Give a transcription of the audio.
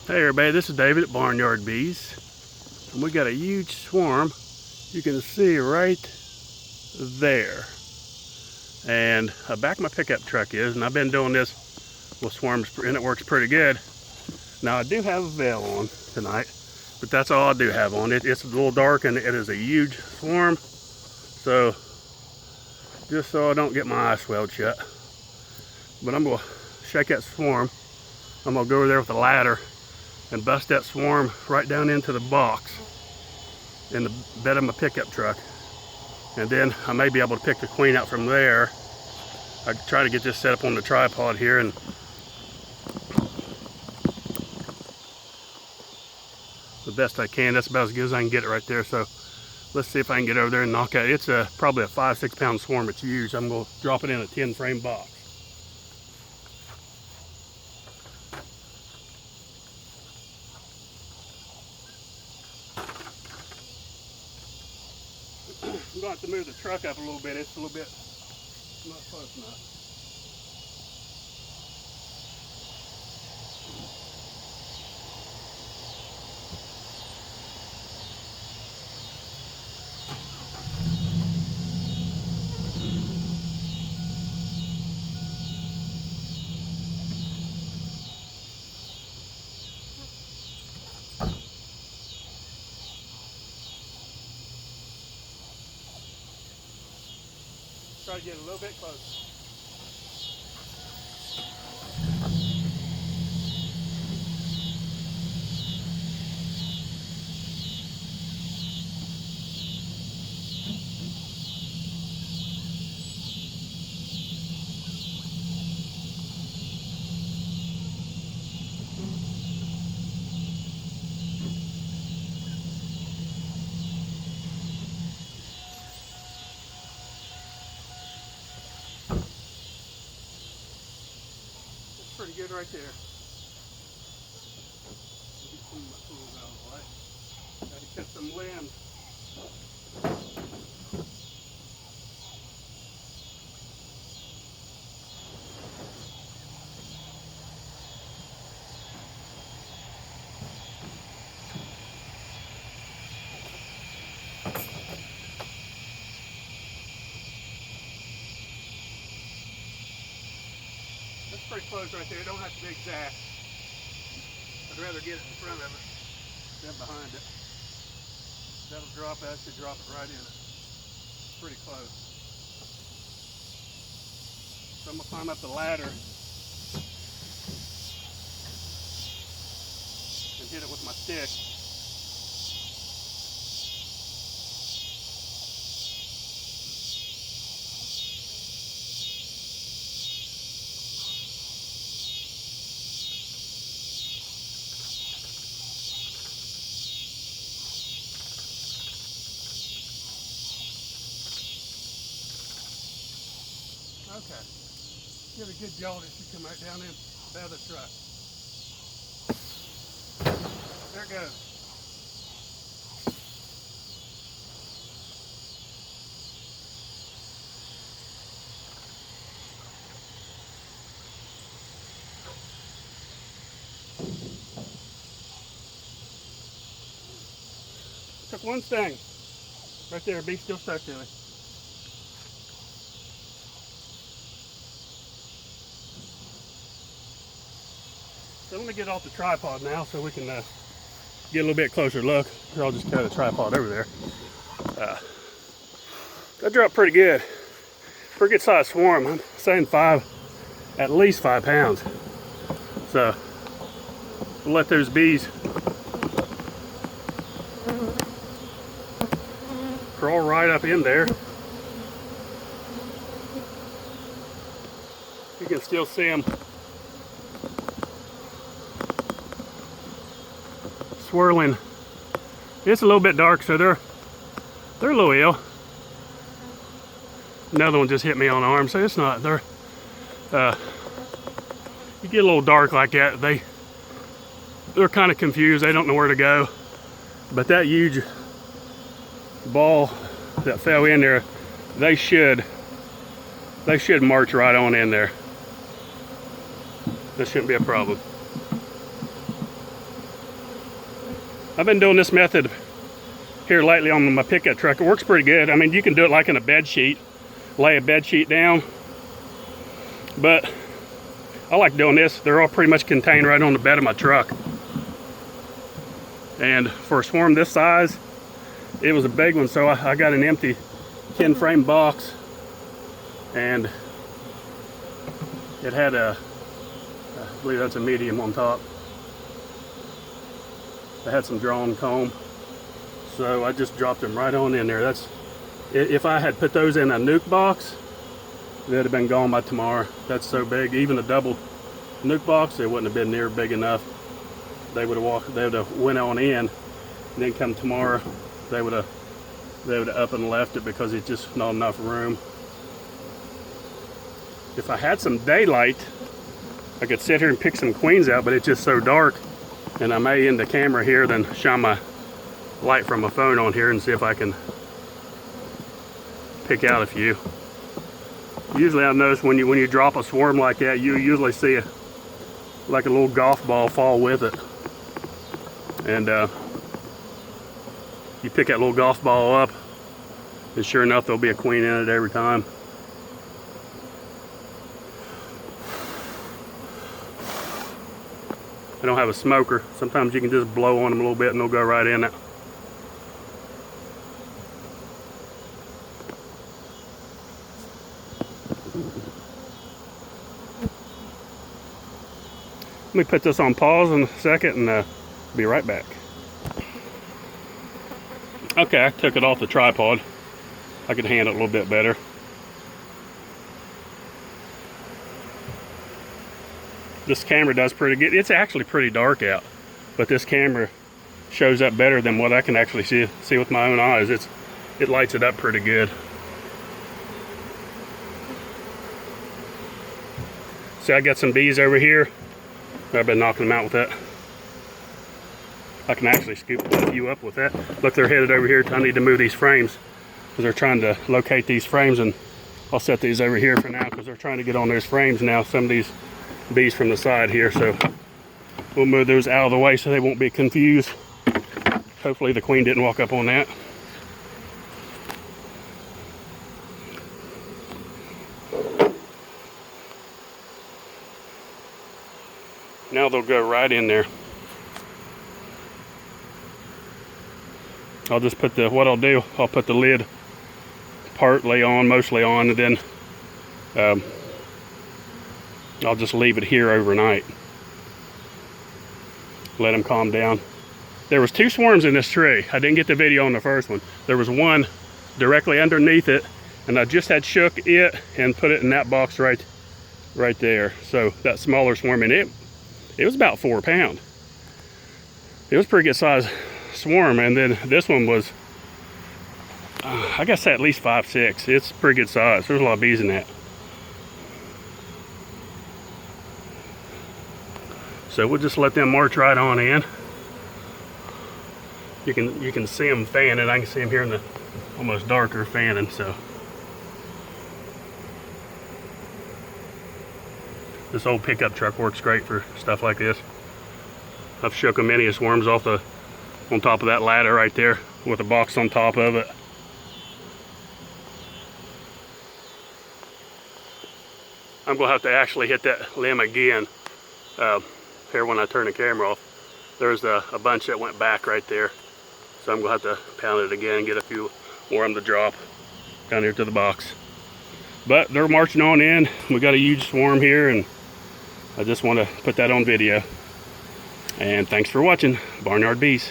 Hey everybody, this is David at Barnyard Bees, and we got a huge swarm you can see right there. And back my pickup truck is, and I've been doing this with swarms and it works pretty good. Now I do have a veil on tonight, but that's all I do have on. It's a little dark and it is a huge swarm, so just so I don't get my eyes swelled shut. But I'm gonna shake that swarm. I'm gonna go over there with a ladder and bust that swarm right down into the box in the bed of my pickup truck. And then I may be able to pick the queen out from there. I try to get this set up on the tripod here, and the best I can. That's about as good as I can get it right there. So let's see if I can get over there and knock out. It's probably a 5-6 pound swarm. It's huge. I'm gonna drop it in a 10 frame box. I'm going to have to move the truck up a little bit. It's a little bit not close enough. Try to get a little bit closer. Pretty good right there. Get some of my tools out of the way. Got to cut some limbs. Pretty close right there. It don't have to be exact. I'd rather get it in front of it than behind it. That'll drop it. I should drop it right in it. Pretty close. So I'm gonna climb up the ladder and hit it with my stick. Okay, give it a good jolt. It should come right down in the bed of the truck. There it goes. Took one sting. Right there, bee's still stuck to it. So I'm going to get off the tripod now so we can get a little bit closer look. Here, I'll just carry the tripod over there. That dropped pretty good. Pretty good sized swarm. I'm saying at least 5 pounds. So we'll let those bees crawl right up in there. You can still see them swirling. It's a little bit dark, so they're a little ill. Another one just hit me on the arm, so it's not. You get a little dark like that, they're kind of confused. They don't know where to go. But that huge ball that fell in there, they should march right on in there. That shouldn't be a problem. I've been doing this method here lately on my pickup truck. It works pretty good. I mean, you can do it like in a bed sheet, lay a bed sheet down, but I like doing this. They're all pretty much contained right on the bed of my truck. And for a swarm this size, it was a big one, so I got an empty 10 frame box, and it had I believe that's a medium on top. It had some drawn comb, so I just dropped them right on in there. That's, if I had put those in a nuke box, they'd have been gone by tomorrow. That's so big. Even a double nuke box, it wouldn't have been near big enough. They would have went on in, and then come tomorrow, they would have up and left it because it's just not enough room. If I had some daylight, I could sit here and pick some queens out, but it's just so dark. And I may end the camera here, then shine my light from my phone on here and see if I can pick out a few. Usually I've noticed when you drop a swarm like that, you usually see like a little golf ball fall with it. And you pick that little golf ball up, and sure enough, there'll be a queen in it every time. I don't have a smoker. Sometimes you can just blow on them a little bit and they'll go right in it. Let me put this on pause in a second and be right back. Okay, I took it off the tripod. I could handle it a little bit better. This camera does pretty good. It's actually pretty dark out, but this camera shows up better than what I can actually see with my own eyes. It lights it up pretty good. See, I got some bees over here. I've been knocking them out with that. I can actually scoop a few up with that. Look, they're headed over here. I need to move these frames because they're trying to locate these frames, and I'll set these over here for now because they're trying to get on those frames now. Some of these bees from the side here, so we'll move those out of the way so they won't be confused. Hopefully the queen didn't walk up on that. Now they'll go right in there. I'll just put what I'll do, I'll put the lid partly on, mostly on, and then I'll just leave it here overnight. Let them calm down. There was 2 swarms in this tree. I didn't get the video on the first one. There was one directly underneath it, and I just had shook it and put it in that box right there. So that smaller swarm, and it was about 4 pounds. It was a pretty good size swarm, and then this one was, I guess at least 5, 6. It's pretty good size. There's a lot of bees in that. So we'll just let them march right on in. You can see them fanning. I can see them here in the almost darker fanning. So this old pickup truck works great for stuff like this. I've shook many of swarms off on top of that ladder right there with a box on top of it. I'm gonna have to actually hit that limb again. Here when I turn the camera off, there's a bunch that went back right there, so I'm gonna have to pound it again and get a few more of them to drop down here to the box. But they're marching on in. We got a huge swarm here, and I just want to put that on video. And thanks for watching Barnyard Bees.